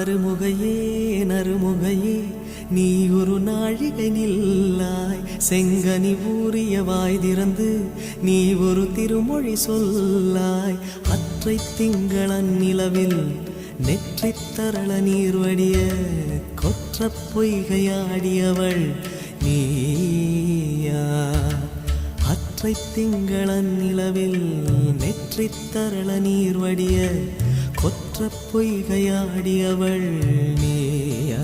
நறுமுகையே நறுமுகையே நீ ஒரு நாழிகை நில்லாய் செங்கனி ஊறிய வாய் திறந்து நீ ஒரு திருமொழி சொல்லாய் அற்றை திங்களன் நிலவில் நெற்றித் தரள நீர் வடிய கொற்ற பொய்கையாடியவள் நீயா அற்றை திங்களன் நிலவில் நெற்றித் தரள நீர் வடிய கொற்ற பொய்கையாடியவள் நீயா